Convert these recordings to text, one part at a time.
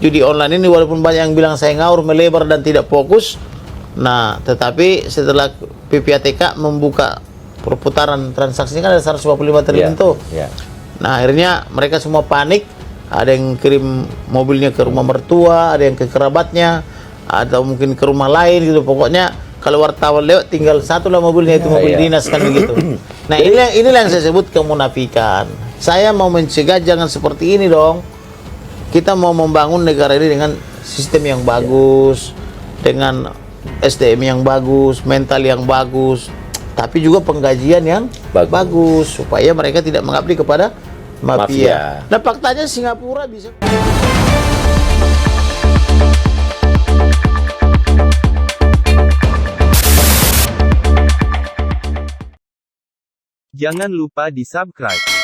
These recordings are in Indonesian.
judi online ini walaupun banyak yang bilang saya ngawur, melebar dan tidak fokus. Nah, tetapi setelah PPATK membuka perputaran transaksi kan ada 155 triliun tuh. Nah, akhirnya mereka semua panik. Ada yang kirim mobilnya ke rumah mertua, ada yang ke kerabatnya, atau mungkin ke rumah lain gitu. Pokoknya kalau wartawan lewat tinggal satu lah mobilnya, itu mobil dinas kan begitu. Nah, inilah yang saya sebut kemunafikan. Saya mau mencegah jangan seperti ini dong. Kita mau membangun negara ini dengan sistem yang bagus, dengan SDM yang bagus, mental yang bagus, tapi juga penggajian yang bagus supaya mereka tidak mengabdi kepada mafia. Nah, faktanya Singapura bisa. Jangan lupa di-subscribe.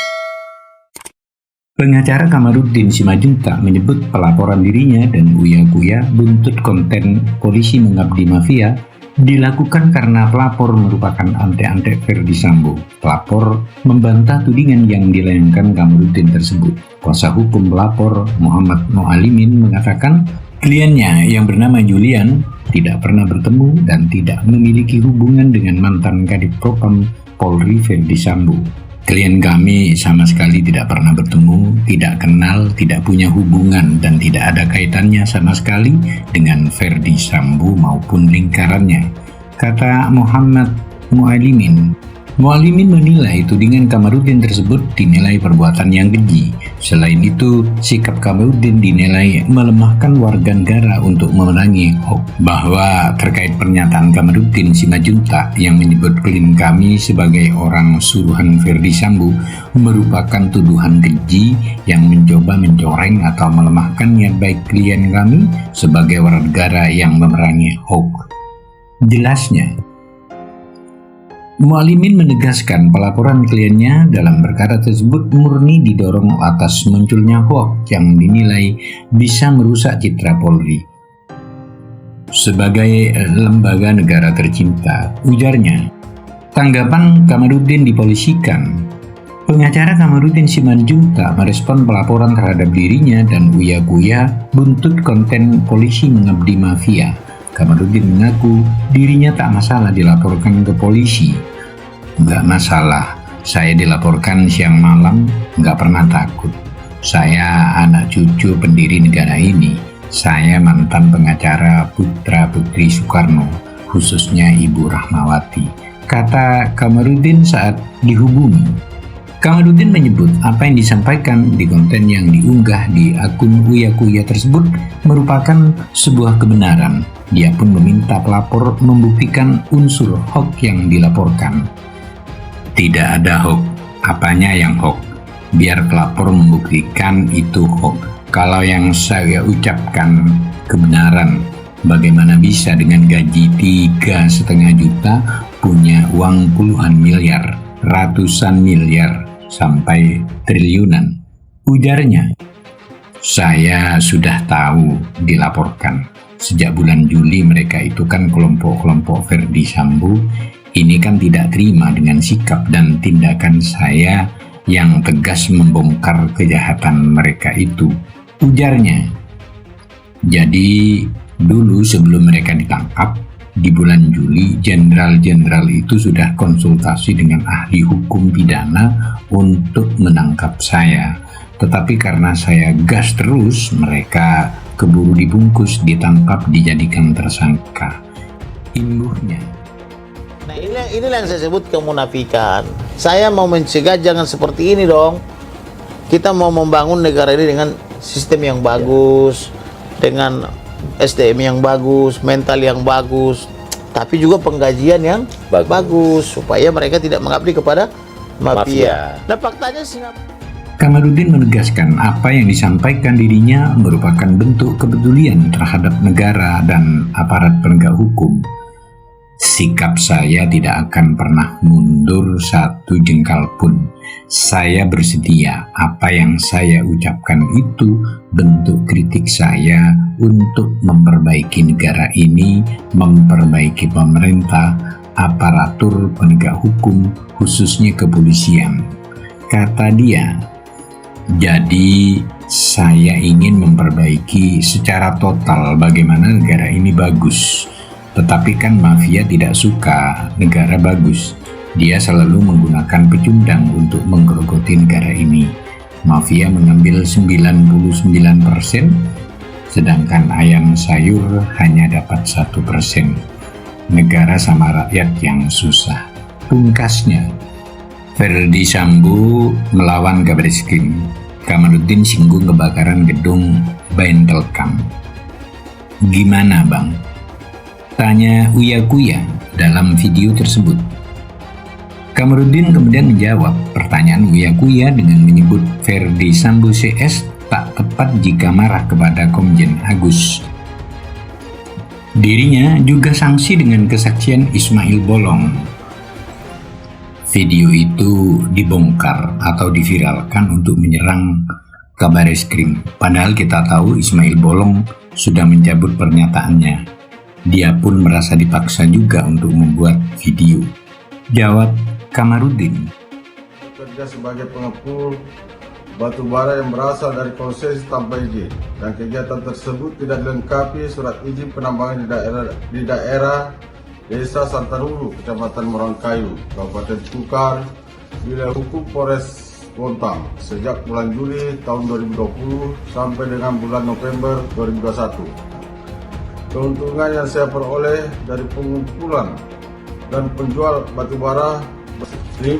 Pengacara Kamarudin Simajuntak menyebut pelaporan dirinya dan Uya-Kuya buntut konten polisi mengabdi mafia dilakukan karena pelapor merupakan antek-antek Ferdi Sambo. Pelapor membantah tudingan yang dilayangkan Kamarudin tersebut. Kuasa hukum pelapor Muhammad Mualimin mengatakan kliennya yang bernama Julian tidak pernah bertemu dan tidak memiliki hubungan dengan mantan Kadif Propam Polri Ferdi Sambo. Klien kami sama sekali tidak pernah bertemu, tidak kenal, tidak punya hubungan, dan tidak ada kaitannya sama sekali dengan Ferdi Sambo maupun lingkarannya, kata Muhammad Mualimin. Mualimin menilai tudingan Kamarudin tersebut dinilai perbuatan yang keji. Selain itu, sikap Kamarudin dinilai melemahkan warga negara untuk memenangi hoax. Bahwa terkait pernyataan Kamarudin Simajuntak yang menyebut klien kami sebagai orang suruhan Ferdi Sambo merupakan tuduhan keji yang mencoba mencoreng atau melemahkan niat baik klien kami sebagai warga negara yang memerangi hoax. Jelasnya, Mualimin menegaskan pelaporan kliennya dalam perkara tersebut murni didorong atas munculnya hoax yang dinilai bisa merusak citra Polri sebagai lembaga negara tercinta, ujarnya. Tanggapan Kamarudin dipolisikan. Pengacara Kamarudin Simajuntak merespon pelaporan terhadap dirinya dan Uya-Kuya buntut konten polisi mengabdi mafia. Kamarudin mengaku dirinya tak masalah dilaporkan ke polisi. Nggak masalah, saya dilaporkan siang malam, nggak pernah takut. Saya anak cucu pendiri negara ini. Saya mantan pengacara putra-putri Soekarno, khususnya Ibu Rahmawati, kata Kamarudin saat dihubungi. Kamarudin menyebut apa yang disampaikan di konten yang diunggah di akun Uya-Kuya tersebut merupakan sebuah kebenaran. Dia pun meminta pelapor membuktikan unsur hoax yang dilaporkan. Tidak ada hoax. Apanya yang hoax? Biar pelapor membuktikan itu hoax. Kalau yang saya ucapkan kebenaran, bagaimana bisa dengan gaji 3,5 juta punya uang puluhan miliar, ratusan miliar, sampai triliunan? Ujarnya. Saya sudah tahu dilaporkan. Sejak bulan Juli mereka itu kan kelompok-kelompok Ferdi Sambo ini kan tidak terima dengan sikap dan tindakan saya yang tegas membongkar kejahatan mereka itu, ujarnya. Jadi dulu sebelum mereka ditangkap di bulan Juli, jenderal-jenderal itu sudah konsultasi dengan ahli hukum pidana untuk menangkap saya. Tetapi karena saya gas terus, mereka keburu dibungkus, ditangkap, dijadikan tersangka. Imbuhnya. Nah, inilah yang saya sebut kemunafikan. Saya mau mencegah jangan seperti ini dong. Kita mau membangun negara ini dengan sistem yang bagus, dengan SDM yang bagus, mental yang bagus, tapi juga penggajian yang bagus supaya mereka tidak mengabdi kepada mafia. Nah, faktanya Singapura. Kamarudin menegaskan apa yang disampaikan dirinya merupakan bentuk kepedulian terhadap negara dan aparat penegak hukum. Sikap saya tidak akan pernah mundur satu jengkal pun. Saya bersedia apa yang saya ucapkan itu bentuk kritik saya untuk memperbaiki negara ini, memperbaiki pemerintah, aparatur penegak hukum, khususnya kepolisian, kata dia. Jadi Saya ingin memperbaiki secara total bagaimana negara ini bagus. Tetapi kan mafia tidak suka negara bagus. Dia selalu menggunakan pecundang untuk menggerogoti negara ini. Mafia mengambil 99%, sedangkan ayam sayur hanya dapat 1%. Negara sama rakyat yang susah. Pungkasnya, Verdi Sambo melawan Kabareskrim. Kamarudin singgung kebakaran gedung Bentelkam. Gimana bang? Tanya Uya Kuya dalam video tersebut. Kamarudin kemudian menjawab pertanyaan Uya Kuya dengan menyebut Verdi Sambo CS tak tepat jika marah kepada Komjen Agus. Dirinya juga sanksi dengan kesaksian Ismail Bolong. Video itu dibongkar atau diviralkan untuk menyerang Kabareskrim. Padahal kita tahu Ismail Bolong sudah mencabut pernyataannya. Dia pun merasa dipaksa juga untuk membuat video. Jawab Kamarudin. Kerja sebagai pengepul batu bara yang berasal dari konsesi tanpa izin, dan kegiatan tersebut tidak dilengkapi surat izin penambangan di daerah Desa Santarulu, Kecamatan Morangkayu, Kabupaten Kukar, wilayah hukum Polres Bontang sejak bulan Juli tahun 2020 sampai dengan bulan November 2021. Keuntungan yang saya peroleh dari pengumpulan dan penjual batu bara 5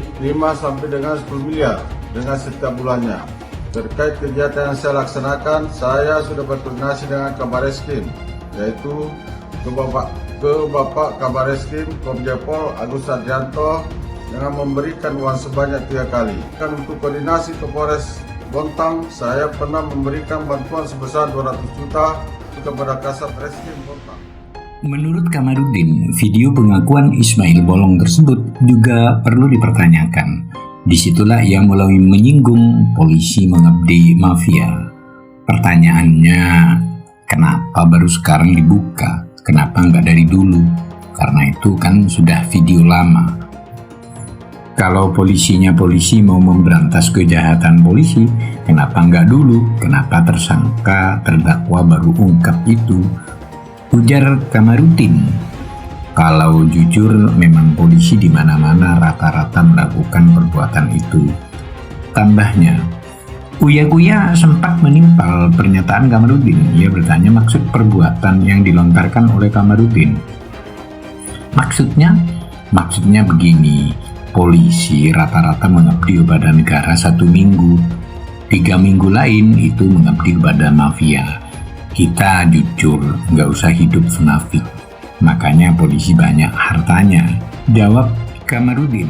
sampai dengan 10 miliar dengan setiap bulannya. Terkait kegiatan yang saya laksanakan, saya sudah berkoordinasi dengan Kabareskrim, yaitu ke Bapak Kabareskrim Komjen Pol Agus Sarjanto dengan memberikan uang sebanyak 3 kali. Dan untuk koordinasi ke Polres Bontang, saya pernah memberikan bantuan sebesar 200 juta kepada Kasat Reskrim Bontang. Menurut Kamarudin, video pengakuan Ismail Bolong tersebut juga perlu dipertanyakan. Disitulah ia mulai menyinggung polisi mengabdi mafia. Pertanyaannya, kenapa baru sekarang dibuka? Kenapa nggak dari dulu? Karena itu kan sudah video lama. Kalau polisinya polisi mau memberantas kejahatan polisi, kenapa nggak dulu? Kenapa tersangka terdakwa baru ungkap itu? Ujar Kamarudin. Kalau jujur, memang polisi di mana-mana rata-rata melakukan perbuatan itu. Tambahnya, Uya Kuya sempat menimpal pernyataan Kamarudin. Ia bertanya maksud perbuatan yang dilontarkan oleh Kamarudin. Maksudnya begini, polisi rata-rata mengabdi kepada negara 1 minggu, 3 minggu lain itu mengabdi kepada mafia. Kita jujur, nggak usah hidup munafik. Makanya polisi banyak hartanya. Jawab Kamarudin.